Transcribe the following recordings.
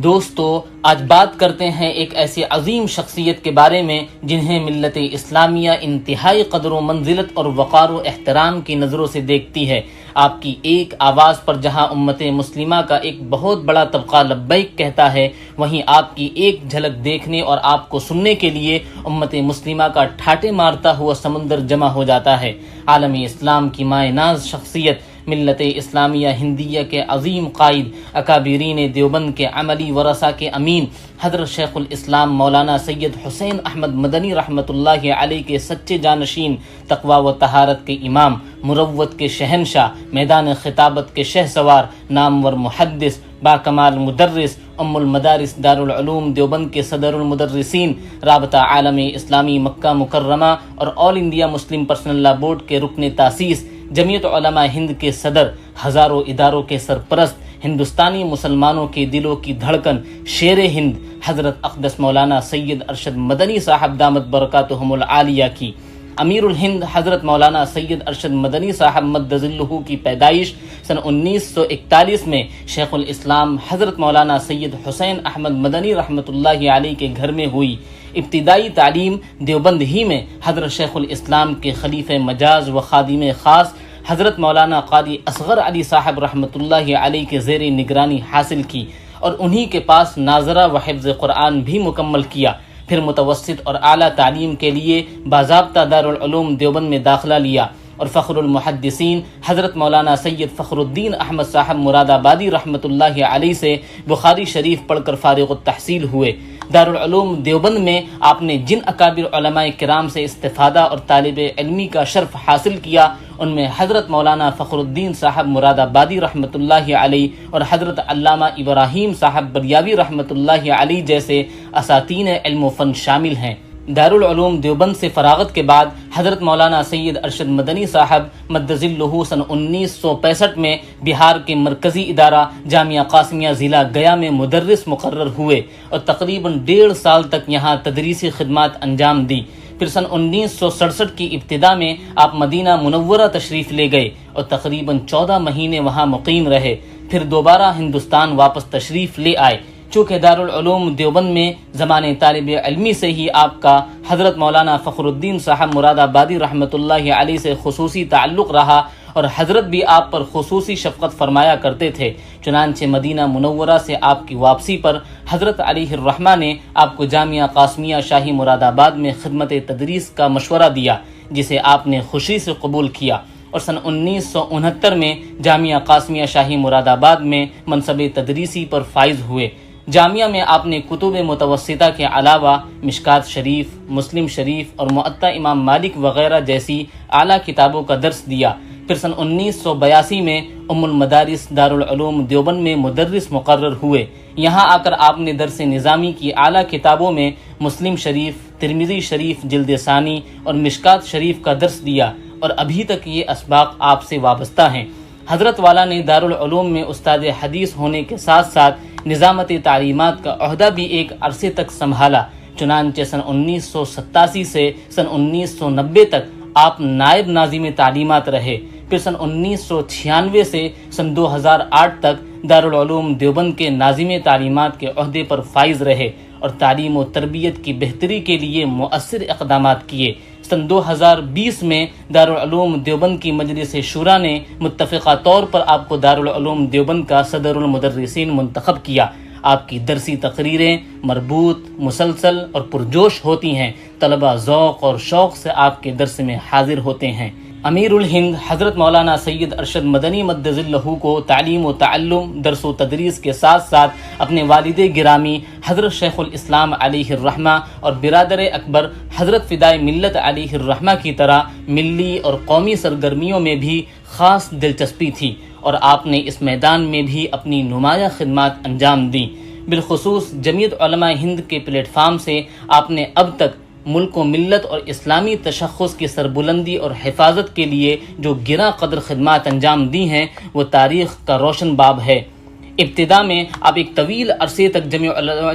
دوستو، آج بات کرتے ہیں ایک ایسی عظیم شخصیت کے بارے میں جنہیں ملت اسلامیہ انتہائی قدر و منزلت اور وقار و احترام کی نظروں سے دیکھتی ہے۔ آپ کی ایک آواز پر جہاں امت مسلمہ کا ایک بہت بڑا طبقہ لبیک کہتا ہے، وہیں آپ کی ایک جھلک دیکھنے اور آپ کو سننے کے لیے امت مسلمہ کا ٹھاٹے مارتا ہوا سمندر جمع ہو جاتا ہے۔ عالم اسلام کی مائع ناز شخصیت، ملت اسلامیہ ہندیہ کے عظیم قائد، اکابرین دیوبند کے عملی ورثہ کے امین، حضرت شیخ الاسلام مولانا سید حسین احمد مدنی رحمۃ اللہ علیہ کے سچے جانشین، تقوی و طہارت کے امام، مروت کے شہنشاہ، میدان خطابت کے شہسوار، نامور محدث، باکمال مدرس، ام المدارس دارالعلوم دیوبند کے صدر المدرسین، رابطہ عالم اسلامی مکہ مکرمہ اور آل انڈیا مسلم پرسنل لا بورڈ کے رکن تاسیس، جمعیت علماء ہند کے صدر، ہزاروں اداروں کے سرپرست، ہندوستانی مسلمانوں کے دلوں کی دھڑکن، شیر ہند، حضرت اقدس مولانا سید ارشد مدنی صاحب دامت برکاتہم العالیہ کی، امیر الہند حضرت مولانا سید ارشد مدنی صاحب مد ظلہ کی پیدائش سن 1941 میں شیخ الاسلام حضرت مولانا سید حسین احمد مدنی رحمۃ اللہ علیہ کے گھر میں ہوئی۔ ابتدائی تعلیم دیوبند ہی میں حضرت شیخ الاسلام کے خلیفہ مجاز و خادم خاص حضرت مولانا قاری اصغر علی صاحب رحمۃ اللہ علیہ کے زیر نگرانی حاصل کی اور انہی کے پاس ناظرہ و حفظ قرآن بھی مکمل کیا۔ پھر متوسط اور اعلیٰ تعلیم کے لیے باضابطہ دارالعلوم دیوبند میں داخلہ لیا اور فخر المحدثین حضرت مولانا سید فخر الدین احمد صاحب مراد آبادی رحمۃ اللہ علیہ سے بخاری شریف پڑھ کر فارغ التحصیل ہوئے۔ دارالعلوم دیوبند میں آپ نے جن اکابر علماء کرام سے استفادہ اور طالب علمی کا شرف حاصل کیا، ان میں حضرت مولانا فخر الدین صاحب مراد آبادی رحمۃ اللہ علیہ اور حضرت علامہ ابراہیم صاحب بریاوی رحمۃ اللہ علیہ جیسے اساتین علم و فن شامل ہیں۔ دارالعلوم دیوبند سے فراغت کے بعد حضرت مولانا سید ارشد مدنی صاحب مد ظلہ سن 1965 میں بہار کے مرکزی ادارہ جامعہ قاسمیہ ضلع گیا میں مدرس مقرر ہوئے اور تقریباً 1.5 سال تک یہاں تدریسی خدمات انجام دی۔ پھر سن 1967 کی ابتدا میں آپ مدینہ منورہ تشریف لے گئے اور تقریباً 14 مہینے وہاں مقیم رہے، پھر دوبارہ ہندوستان واپس تشریف لے آئے۔ چونکہ دارالعلوم دیوبند میں زمانے طالب علمی سے ہی آپ کا حضرت مولانا فخر الدین صاحب مراد آبادی رحمۃ اللہ علیہ سے خصوصی تعلق رہا اور حضرت بھی آپ پر خصوصی شفقت فرمایا کرتے تھے، چنانچہ مدینہ منورہ سے آپ کی واپسی پر حضرت علیہ الرحمہ نے آپ کو جامعہ قاسمیہ شاہی مراد آباد میں خدمت تدریس کا مشورہ دیا، جسے آپ نے خوشی سے قبول کیا اور سن 1969 میں جامعہ قاسمیہ شاہی مراد آباد میں منصب تدریسی پر فائز ہوئے۔ جامعہ میں آپ نے کتب متوسطہ کے علاوہ مشکات شریف، مسلم شریف اور معطا امام مالک وغیرہ جیسی اعلیٰ کتابوں کا درس دیا۔ پھر سن 1982 میں ام المدارس دارالعلوم دیوبند میں مدرس مقرر ہوئے۔ یہاں آ کر آپ نے درس نظامی کی اعلیٰ کتابوں میں مسلم شریف، ترمذی شریف جلد ثانی اور مشکات شریف کا درس دیا اور ابھی تک یہ اسباق آپ سے وابستہ ہیں۔ حضرت والا نے دارالعلوم میں استاد حدیث ہونے کے ساتھ ساتھ نظامت تعلیمات کا عہدہ بھی ایک عرصے تک سنبھالا، چنانچہ سن 1987 سے سن 1990 تک آپ نائب ناظم تعلیمات رہے۔ پھر سن 1996 سے سن 2008 تک دارالعلوم دیوبند کے ناظم تعلیمات کے عہدے پر فائز رہے اور تعلیم و تربیت کی بہتری کے لیے مؤثر اقدامات کیے۔ سن 2020 میں دارالعلوم دیوبند کی مجلس شورا نے متفقہ طور پر آپ کو دارالعلوم دیوبند کا صدر المدرسین منتخب کیا۔ آپ کی درسی تقریریں مربوط، مسلسل اور پرجوش ہوتی ہیں، طلبہ ذوق اور شوق سے آپ کے درس میں حاضر ہوتے ہیں۔ امیر الہند حضرت مولانا سید ارشد مدنی مد ظلہ کو تعلیم و تعلم، درس و تدریس کے ساتھ ساتھ اپنے والد گرامی حضرت شیخ الاسلام علیہ الرحمہ اور برادر اکبر حضرت فدائے ملت علیہ الرحمہ کی طرح ملی اور قومی سرگرمیوں میں بھی خاص دلچسپی تھی اور آپ نے اس میدان میں بھی اپنی نمایاں خدمات انجام دیں۔ بالخصوص جمعیت علماء ہند کے پلیٹ فارم سے آپ نے اب تک ملک و ملت اور اسلامی تشخص کی سربلندی اور حفاظت کے لیے جو گراں قدر خدمات انجام دی ہیں، وہ تاریخ کا روشن باب ہے۔ ابتدا میں آپ ایک طویل عرصے تک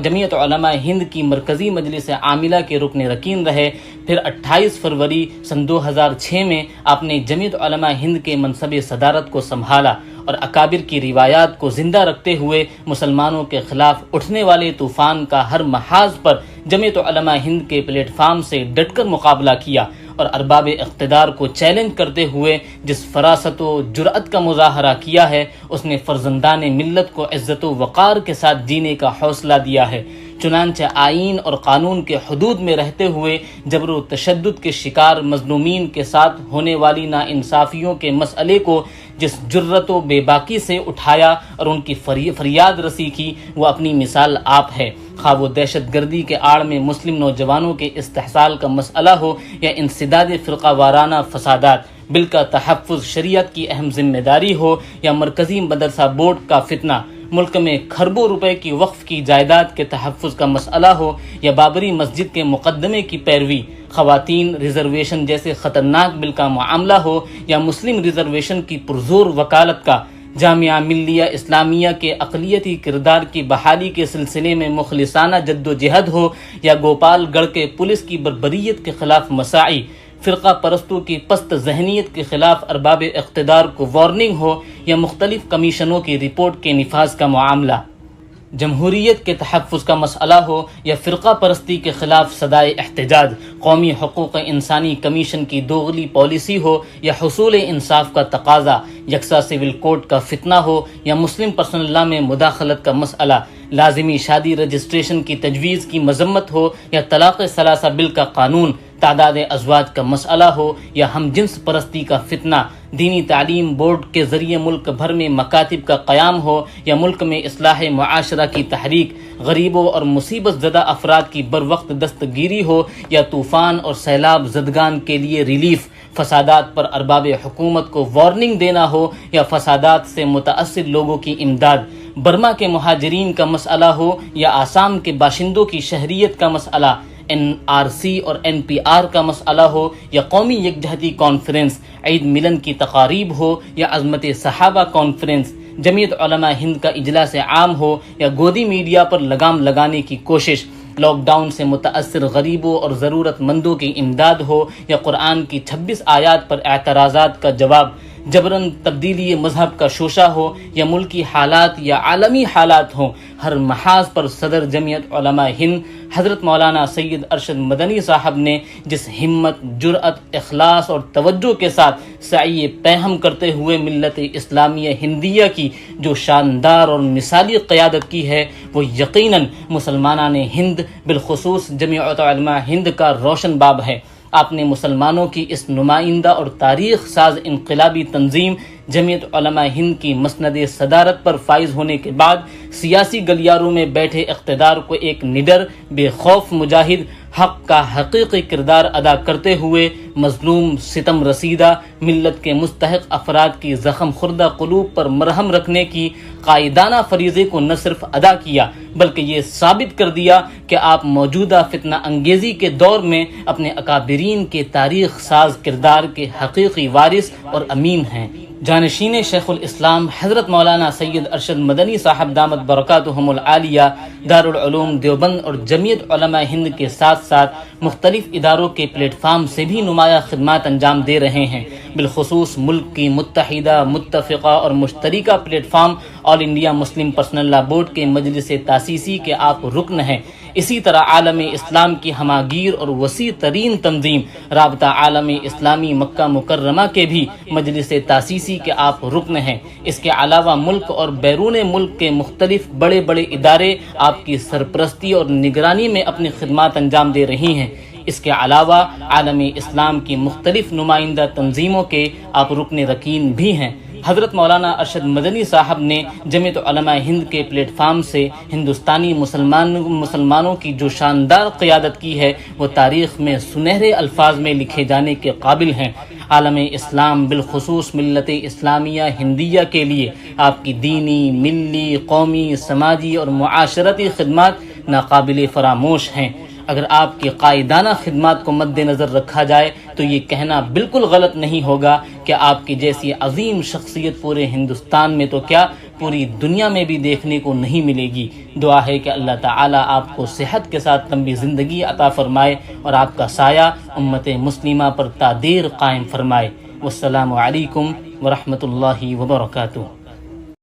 جمعیت علماء ہند کی مرکزی مجلس عاملہ کے رکن رکین رہے۔ پھر 28 فروری سن 2006 میں آپ نے جمعیت علماء ہند کے منصب صدارت کو سنبھالا اور اکابر کی روایات کو زندہ رکھتے ہوئے مسلمانوں کے خلاف اٹھنے والے طوفان کا ہر محاذ پر جمعیت علماء ہند کے پلیٹ فارم سے ڈٹ کر مقابلہ کیا اور ارباب اقتدار کو چیلنج کرتے ہوئے جس فراست و جرأت کا مظاہرہ کیا ہے، اس نے فرزندان ملت کو عزت و وقار کے ساتھ جینے کا حوصلہ دیا ہے۔ چنانچہ آئین اور قانون کے حدود میں رہتے ہوئے جبر و تشدد کے شکار مظلومین کے ساتھ ہونے والی ناانصافیوں کے مسئلے کو جس جرأت و بے باکی سے اٹھایا اور ان کی فریاد رسی کی، وہ اپنی مثال آپ ہے۔ خواہ وہ دہشت گردی کے آڑ میں مسلم نوجوانوں کے استحصال کا مسئلہ ہو یا انسداد فرقہ وارانہ فسادات، بل کا تحفظ شریعت کی اہم ذمہ داری ہو یا مرکزی مدرسہ بورڈ کا فتنہ، ملک میں کھربوں روپے کی وقف کی جائیداد کے تحفظ کا مسئلہ ہو یا بابری مسجد کے مقدمے کی پیروی، خواتین ریزرویشن جیسے خطرناک بل کا معاملہ ہو یا مسلم ریزرویشن کی پرزور وکالت کا، جامعہ ملیہ اسلامیہ کے اقلیتی کردار کی بحالی کے سلسلے میں مخلصانہ جد و جہد ہو یا گوپال گڑھ کے پولیس کی بربریت کے خلاف مساعی، فرقہ پرستوں کی پست ذہنیت کے خلاف ارباب اقتدار کو وارننگ ہو یا مختلف کمیشنوں کی رپورٹ کے نفاذ کا معاملہ، جمہوریت کے تحفظ کا مسئلہ ہو یا فرقہ پرستی کے خلاف صدائے احتجاج، قومی حقوق انسانی کمیشن کی دوغلی پالیسی ہو یا حصول انصاف کا تقاضا، یکساں سول کوڈ کا فتنہ ہو یا مسلم پرسنل لا میں مداخلت کا مسئلہ، لازمی شادی رجسٹریشن کی تجویز کی مذمت ہو یا طلاق ثلاثہ بل کا قانون، تعداد ازواج کا مسئلہ ہو یا ہم جنس پرستی کا فتنہ، دینی تعلیم بورڈ کے ذریعے ملک بھر میں مکاتب کا قیام ہو یا ملک میں اصلاح معاشرہ کی تحریک، غریبوں اور مصیبت زدہ افراد کی بروقت دستگیری ہو یا طوفان اور سیلاب زدگان کے لیے ریلیف، فسادات پر ارباب حکومت کو وارننگ دینا ہو یا فسادات سے متاثر لوگوں کی امداد، برما کے مہاجرین کا مسئلہ ہو یا آسام کے باشندوں کی شہریت کا مسئلہ، NRC اور NPR کا مسئلہ ہو یا قومی یکجہتی کانفرنس، عید ملن کی تقاریب ہو یا عظمت صحابہ کانفرنس، جمعیت علماء ہند کا اجلاس عام ہو یا گودی میڈیا پر لگام لگانے کی کوشش، لاک ڈاؤن سے متاثر غریبوں اور ضرورت مندوں کی امداد ہو یا قرآن کی 26 آیات پر اعتراضات کا جواب، جبراً تبدیلی مذہب کا شوشہ ہو یا ملکی حالات یا عالمی حالات ہوں، ہر محاذ پر صدر جمعیت علماء ہند حضرت مولانا سید ارشد مدنی صاحب نے جس ہمت، جرأت، اخلاص اور توجہ کے ساتھ سعی پیہم کرتے ہوئے ملت اسلامیہ ہندیہ کی جو شاندار اور مثالی قیادت کی ہے، وہ یقیناً مسلمانان ہند بالخصوص جمعیت علماء ہند کا روشن باب ہے۔ آپ نے مسلمانوں کی اس نمائندہ اور تاریخ ساز انقلابی تنظیم جمعیت علماء ہند کی مسند صدارت پر فائز ہونے کے بعد سیاسی گلیاروں میں بیٹھے اقتدار کو ایک نڈر، بے خوف مجاہد، حق کا حقیقی کردار ادا کرتے ہوئے مظلوم، ستم رسیدہ ملت کے مستحق افراد کی زخم خوردہ قلوب پر مرہم رکھنے کی قائدانہ فریضے کو نہ صرف ادا کیا بلکہ یہ ثابت کر دیا کہ آپ موجودہ فتنہ انگیزی کے دور میں اپنے اکابرین کے تاریخ ساز کردار کے حقیقی وارث اور امین ہیں۔ جانشین شیخ الاسلام حضرت مولانا سید ارشد مدنی صاحب دامت برکاتہم العالیہ دارالعلوم دیوبند اور جمعیت علماء ہند کے ساتھ ساتھ مختلف اداروں کے پلیٹ فارم سے بھی نمایاں خدمات انجام دے رہے ہیں، بالخصوص ملک کی متحدہ، متفقہ اور مشترکہ پلیٹ فارم آل انڈیا مسلم پرسنل لا بورڈ کے مجلس تاسیسی کے آپ رکن ہیں۔ اسی طرح عالم اسلام کی ہماگیر اور وسیع ترین تنظیم رابطہ عالم اسلامی مکہ مکرمہ کے بھی مجلس تاسیسی کے آپ رکن ہیں۔ اس کے علاوہ ملک اور بیرون ملک کے مختلف بڑے بڑے ادارے آپ کی سرپرستی اور نگرانی میں اپنی خدمات انجام دے رہی ہیں۔ اس کے علاوہ عالم اسلام کی مختلف نمائندہ تنظیموں کے آپ رکن رکین بھی ہیں۔ حضرت مولانا ارشد مدنی صاحب نے جمعیت علماء ہند کے پلیٹ فارم سے ہندوستانی مسلمانوں کی جو شاندار قیادت کی ہے، وہ تاریخ میں سنہرے الفاظ میں لکھے جانے کے قابل ہیں۔ عالم اسلام بالخصوص ملت اسلامیہ ہندیہ کے لیے آپ کی دینی، ملی، قومی، سماجی اور معاشرتی خدمات ناقابل فراموش ہیں۔ اگر آپ کی قائدانہ خدمات کو مد نظر رکھا جائے تو یہ کہنا بالکل غلط نہیں ہوگا کہ آپ کی جیسی عظیم شخصیت پورے ہندوستان میں تو کیا پوری دنیا میں بھی دیکھنے کو نہیں ملے گی۔ دعا ہے کہ اللہ تعالیٰ آپ کو صحت کے ساتھ لمبی زندگی عطا فرمائے اور آپ کا سایہ امت مسلمہ پر تا دیر قائم فرمائے۔ والسلام علیکم ورحمۃ اللہ وبرکاتہ۔